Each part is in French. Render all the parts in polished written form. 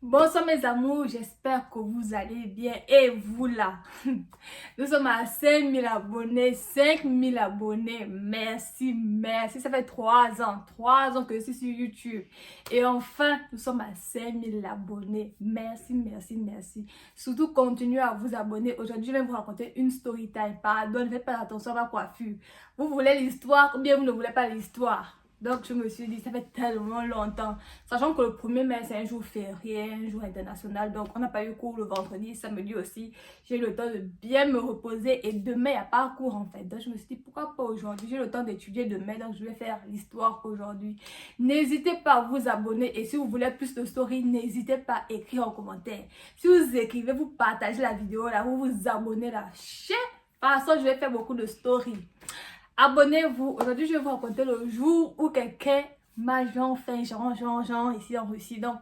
Bonsoir mes amours, j'espère que vous allez bien et vous là. Nous sommes à 5000 abonnés, 5000 abonnés, merci, ça fait 3 ans que je suis sur YouTube. Et enfin, nous sommes à 5000 abonnés, merci. Surtout continuez à vous abonner. Aujourd'hui, je vais vous raconter une story time, pardon, ne faites pas attention à ma coiffure. Vous voulez l'histoire ou bien vous ne voulez pas l'histoire? Donc je me suis dit, ça fait tellement longtemps. Sachant que le 1er mai, c'est un jour férié, un jour international. Donc on n'a pas eu cours le vendredi, samedi aussi. J'ai eu le temps de bien me reposer. Et demain, il n'y a pas cours en fait. Donc je me suis dit, pourquoi pas aujourd'hui? J'ai le temps d'étudier demain. Donc je vais faire l'histoire aujourd'hui. N'hésitez pas à vous abonner. Et si vous voulez plus de stories, n'hésitez pas à écrire en commentaire. Si vous écrivez, vous partagez la vidéo là, vous vous abonnez là. De toute façon, je vais faire beaucoup de stories. Abonnez-vous. Aujourd'hui, je vais vous raconter le jour où quelqu'un m'a fait genre ici en Russie. Donc,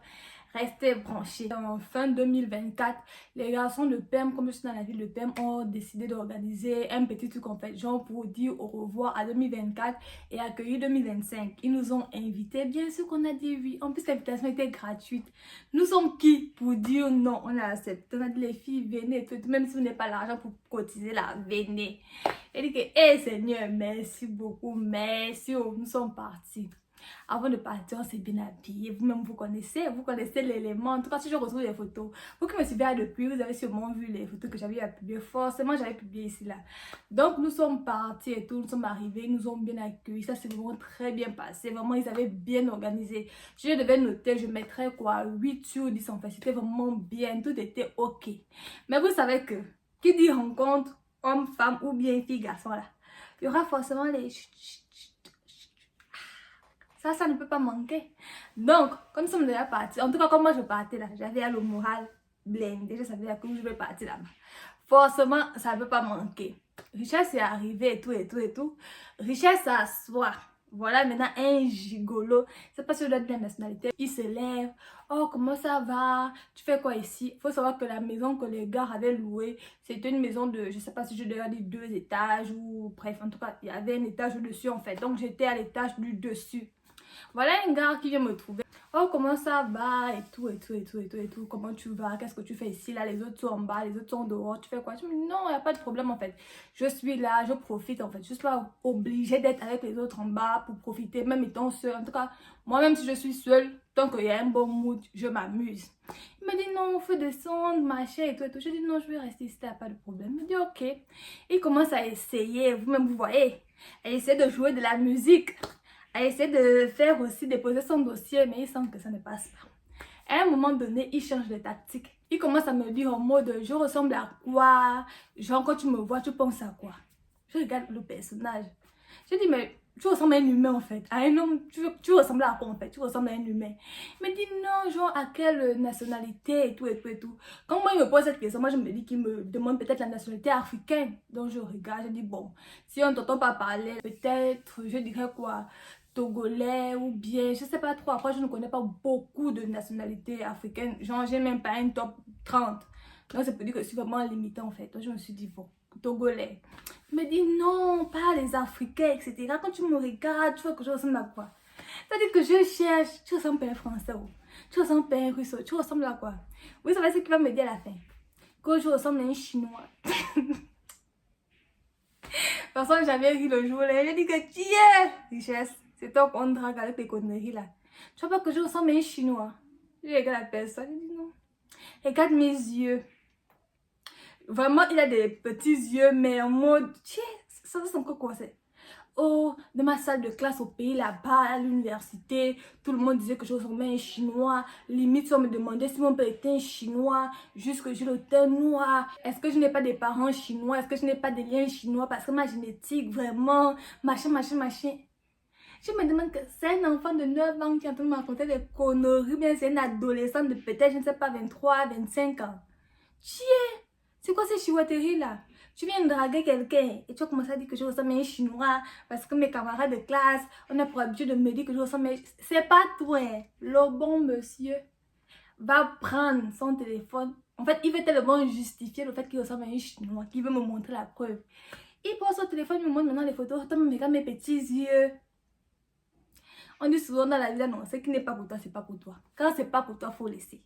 restez branchés. En fin 2024, les garçons de PEM, comme je suis dans la ville de PEM, ont décidé d'organiser un petit truc en fait, genre pour dire au revoir à 2024 et accueillir 2025. Ils nous ont invités, bien sûr qu'on a dit oui. En plus, l'invitation était gratuite. Nous sommes qui pour dire non? On a accepté. On a dit les filles, venez, tout, même si vous n'avez pas l'argent pour cotiser là, venez. Elle dit que, hé Seigneur, merci beaucoup, merci, oh, nous sommes partis. Avant de partir, on s'est bien habillé. Vous-même, vous connaissez l'élément. En tout cas, si je retrouve les photos, vous qui me suivez depuis, vous avez sûrement vu les photos que j'avais publiées. Forcément, j'avais publié ici, là. Donc, nous sommes partis et tout, nous sommes arrivés, ils nous ont bien accueillis. Ça, c'est vraiment très bien passé. Vraiment, ils avaient bien organisé. Je devais noter, je mettrais quoi, 8 sur 10 en fait. C'était vraiment bien, tout était ok. Mais vous savez que, qui dit rencontre, homme, femme ou bien fille, garçon là, il y aura forcément les ça ne peut pas manquer. Donc, comme nous sommes déjà partis, en tout cas, comme moi je partais là, j'avais le moral blindé, je savais que je vais partir là-bas. Forcément, ça ne peut pas manquer. Richesse est arrivé et tout. Richesse s'assoit. Voilà maintenant un gigolo. C'est pas sûr de la nationalité. Il se lève. Oh, comment ça va? Tu fais quoi ici? Il faut savoir que la maison que les gars avaient louée, c'était une maison de, je sais pas si je devais dire 2 étages ou bref, en tout cas, il y avait un étage au-dessus en fait. Donc j'étais à l'étage du dessus. Voilà un gars qui vient me trouver. Oh, comment ça va? Et tout. Comment tu vas? Qu'est-ce que tu fais ici? Là, les autres sont en bas, les autres sont dehors. Tu fais quoi? Je me dis, non, il n'y a pas de problème en fait. Je suis là, je profite en fait. Je suis pas obligée d'être avec les autres en bas pour profiter, même étant seule. En tout cas, moi-même si je suis seule, tant qu'il y a un bon mood, je m'amuse. Il me dit, non, il faut descendre, machin et tout. Je dis, non, je vais rester ici, il n'y a pas de problème. Il me dit, ok. Il commence à essayer, vous-même, vous voyez, à essayer de jouer de la musique. À essayer de faire aussi déposer son dossier, mais il semble que ça ne passe pas. À un moment donné, il change de tactique. Il commence à me dire en mode, je ressemble à quoi? Genre, quand tu me vois, tu penses à quoi? Je regarde le personnage. Je dis, mais tu ressembles à un humain en fait. À un homme, tu ressembles à quoi en fait? Tu ressembles à un humain. Il me dit, non, genre, à quelle nationalité et tout. Quand moi, il me pose cette question, moi, je me dis qu'il me demande peut-être la nationalité africaine. Donc, je regarde, je dis, bon, si on ne t'entend pas parler, peut-être, je dirais quoi? Togolais ou bien, je sais pas trop. Après, je ne connais pas beaucoup de nationalités africaines. Genre, j'ai même pas un top 30. Donc, ça peut dire que je suis vraiment limitée en fait. Donc, je me suis dit, bon, Togolais. Il me dit, non, pas les Africains, etc. Quand tu me regardes, tu vois que je ressemble à quoi? C'est-à-dire que je cherche, tu ressembles à un Français ou tu ressembles à un Russe, tu ressembles à quoi? Vous savez ce qu'il va me dire à la fin? Que je ressemble à un Chinois. Parce que j'avais ri le jour là, j'ai dit que tu es richesse. C'est toi qu'on drague avec tes conneries là. Tu vois pas que je ressemble à un Chinois? Je regarde la personne, je dis non. Regarde mes yeux. Vraiment, il a des petits yeux, mais en mode, tiens, ça ressemble à quoi c'est? Oh, de ma salle de classe au pays là-bas, à l'université, tout le monde disait que je ressemblais à un Chinois. Limite, on me demandait si mon père était un Chinois, juste que j'ai le teint noir. Est-ce que je n'ai pas des parents chinois? Est-ce que je n'ai pas des liens chinois? Parce que ma génétique, vraiment, machin. Je me demande que c'est un enfant de 9 ans qui est en train de me raconter des conneries, bien c'est un adolescent de peut-être, je ne sais pas, 23, 25 ans. Tiens, c'est quoi ces chouetteries là? Tu viens de draguer quelqu'un et tu as commencé à dire que je ressemble à un Chinois parce que mes camarades de classe, on a pour habitude de me dire que je ressemble à un... C'est pas toi. Le bon monsieur va prendre son téléphone. En fait, il veut tellement justifier le fait qu'il ressemble à un Chinois, qu'il veut me montrer la preuve. Il prend son téléphone, il me montre maintenant les photos. Toi, regarde mes petits yeux. On dit souvent dans la vie, non, ce qui n'est pas pour toi, c'est pas pour toi. Quand c'est pas pour toi, faut laisser.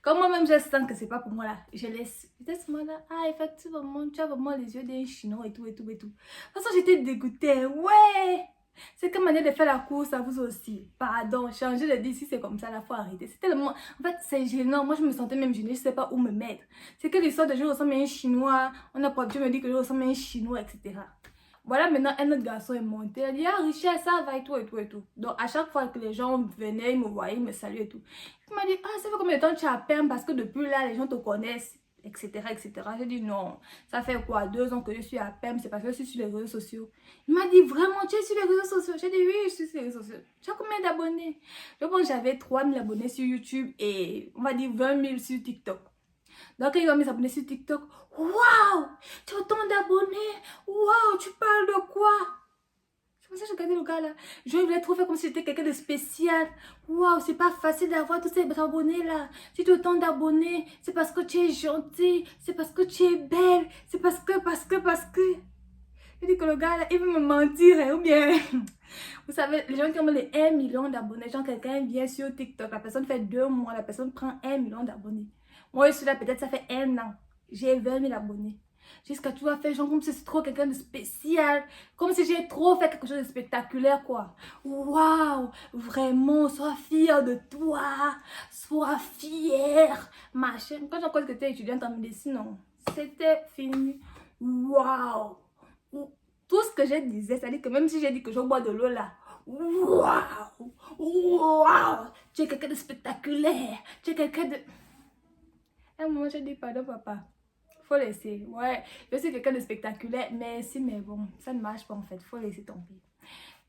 Comme moi-même, je sens que c'est pas pour moi là, je laisse. Peut-être moi là, ah, effectivement, tu as vraiment les yeux d'un chinois et tout, et tout, et tout. De toute façon, j'étais dégoûtée. Ouais! C'est comme manière de faire la course à vous aussi. Pardon, changer de dire si c'est comme ça, la faut arrêter. C'est tellement. En fait, c'est gênant. Moi, je me sentais même gênée, je sais pas où me mettre. C'est que l'histoire de je ressemble à un chinois, on a pas, je me dit que je ressemble à un chinois, etc. Voilà, maintenant, un autre garçon est monté. Il a dit, ah, Richard, ça va et tout, et tout, et tout. Donc, à chaque fois que les gens venaient, ils me voyaient, ils me saluaient et tout. Il m'a dit, ah, ça fait combien de temps que tu as peine parce que depuis là, les gens te connaissent, etc., etc. J'ai dit, non, ça fait quoi, 2 ans que je suis à PEM, c'est parce que je suis sur les réseaux sociaux. Il m'a dit, vraiment, tu es sur les réseaux sociaux? J'ai dit, oui, je suis sur les réseaux sociaux. Tu as combien d'abonnés? Je pense que j'avais 3000 abonnés sur YouTube et, on va dire, 20 000 sur TikTok. Donc, quand il va m'abonner sur TikTok, waouh, tu as autant d'abonnés, waouh, tu parles de quoi? C'est pour ça que j'ai regardé le gars là. Je voulais trop faire comme si j'étais quelqu'un de spécial. Waouh, c'est pas facile d'avoir tous ces abonnés là. Si tu as autant d'abonnés, c'est parce que tu es gentil, c'est parce que tu es belle, c'est parce que. Je dis que le gars là, il veut me mentir, hein, ou bien. Vous savez, les gens qui ont les 1 million d'abonnés, genre quelqu'un vient sur TikTok, la personne fait 2 mois, la personne prend 1 million d'abonnés. Moi, je suis là, peut-être ça fait 1 an. J'ai 20 000 abonnés. Jusqu'à tu vas faire genre comme si c'est trop quelqu'un de spécial. Comme si j'ai trop fait quelque chose de spectaculaire, quoi. Waouh, vraiment, sois fière de toi. Sois fière. Machin. Quand j'ai compris que tu étais étudiante en médecine, non. C'était fini. Waouh. Tout ce que je disais, c'est-à-dire que même si j'ai dit que je bois de l'eau là, waouh, waouh, tu es quelqu'un de spectaculaire, tu es quelqu'un de... À un moment, je dis pardon, papa. Faut laisser. Ouais, je suis quelqu'un de spectaculaire, mais si, mais bon, ça ne marche pas en fait. Faut laisser tomber.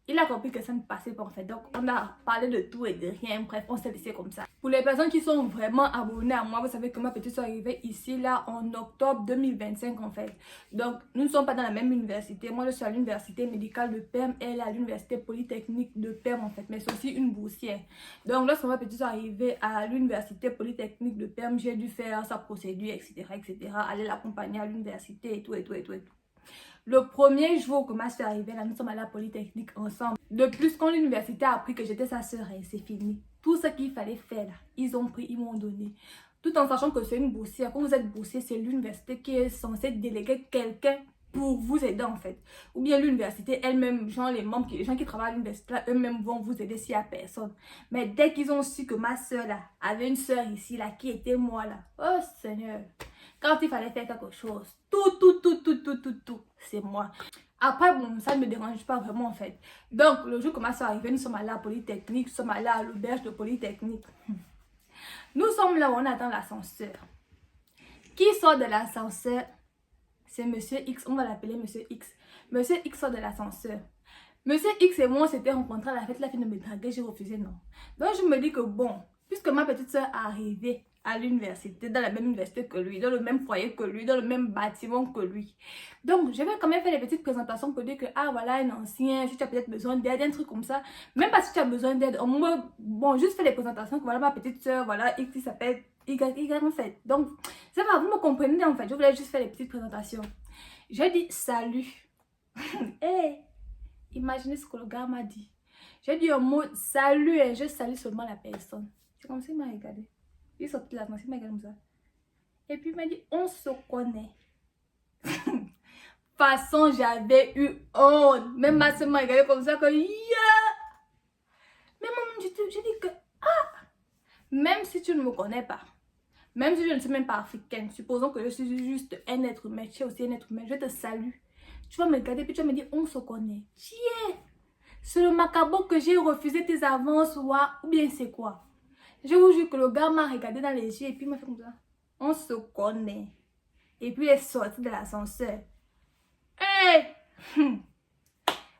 Il a compris que ça ne passait pas en fait. Donc, on a parlé de tout et de rien. Bref, on s'est laissé comme ça. Pour les personnes qui sont vraiment abonnées à moi, vous savez que ma petite soeur est arrivée ici, là, en octobre 2025 en fait. Donc, nous ne sommes pas dans la même université. Moi, je suis à l'université médicale de PEM. Elle est à l'université polytechnique de PEM en fait. Mais c'est aussi une boursière. Donc, lorsque ma petite soeur est arrivée à l'université polytechnique de PEM, j'ai dû faire sa procédure, etc., etc. Aller l'accompagner à l'université et tout, et tout, et tout, et tout. Le premier jour que ma soeur arrivait là, nous sommes allés à la Polytechnique ensemble. De plus, quand l'université a appris que j'étais sa soeur, c'est fini. Tout ce qu'il fallait faire là, ils ont pris, ils m'ont donné. Tout en sachant que c'est une boursière. Quand vous êtes boursier, c'est l'université qui est censée déléguer quelqu'un pour vous aider en fait. Ou bien l'université elle-même, genre les membres, les gens qui travaillent à l'université eux-mêmes vont vous aider s'il n'y a personne. Mais dès qu'ils ont su que ma soeur là avait une soeur ici là qui était moi là, oh Seigneur. Quand il fallait faire quelque chose, tout, c'est moi. Après, bon, ça ne me dérange pas vraiment en fait. Donc, le jour que ma soeur est arrivée, nous sommes allés à la Polytechnique, nous sommes allés à l'auberge de Polytechnique. Nous sommes là où on attend l'ascenseur. Qui sort de l'ascenseur? C'est Monsieur X, on va l'appeler Monsieur X. Monsieur X sort de l'ascenseur. Monsieur X et moi, on s'était rencontrés à la fête, la fille de me draguer, j'ai refusé, non. Donc, je me dis que bon, puisque ma petite soeur est arrivée à l'université, dans la même université que lui, dans le même foyer que lui, dans le même bâtiment que lui. Donc, je vais quand même faire des petites présentations pour dire que, ah voilà, un ancien, si tu as peut-être besoin d'aide, un truc comme ça. Même pas si tu as besoin d'aide, au moins, bon, juste faire des présentations que voilà, ma petite soeur, voilà, X, il s'appelle Y en fait. Donc, ça va, vous me comprenez en fait, je voulais juste faire des petites présentations. Je dis salut. Hey, imaginez ce que le gars m'a dit. J'ai dit un mot salut et je salue seulement la personne. C'est comme ça qu'il m'a regardé. Il est sorti de la main, il m'a regardé comme ça. Et puis il m'a dit on se connaît. Façon, j'avais eu honte. Même ma soeur m'a regardé comme ça que yeah. Mais moi, je dis que ah, même si tu ne me connais pas, même si je ne suis même pas africaine, supposons que je suis juste un être humain, tu es aussi un être humain, je te salue. Tu vas me regarder puis tu vas me dire on se connaît. Tiens, c'est le macabre que j'ai refusé tes avances ou bien c'est quoi? Je vous jure que le gars m'a regardé dans les yeux et puis il m'a fait comme ça. On se connaît. Et puis il est sorti de l'ascenseur. Hé! Hey!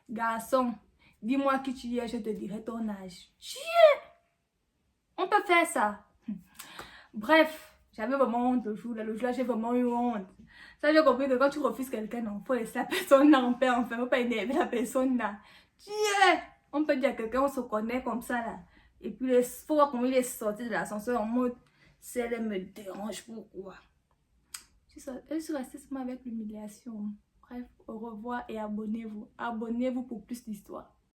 Garçon, dis-moi qui tu es, je te dirai ton âge. Tiens! On peut faire ça. Bref, j'avais vraiment honte le jour là. Le jour là, j'ai vraiment eu honte. Ça, j'ai compris que quand tu refuses quelqu'un, non, faut laisser la personne là en paix, enfin, faut pas énerver la personne là. Tiens! On peut dire à quelqu'un, on se connaît comme ça là. Et puis, il faut voir comment il est sorti de l'ascenseur en mode, elle me dérange, pourquoi? Je suis restée seulement avec l'humiliation. Bref, au revoir et abonnez-vous. Abonnez-vous pour plus d'histoires.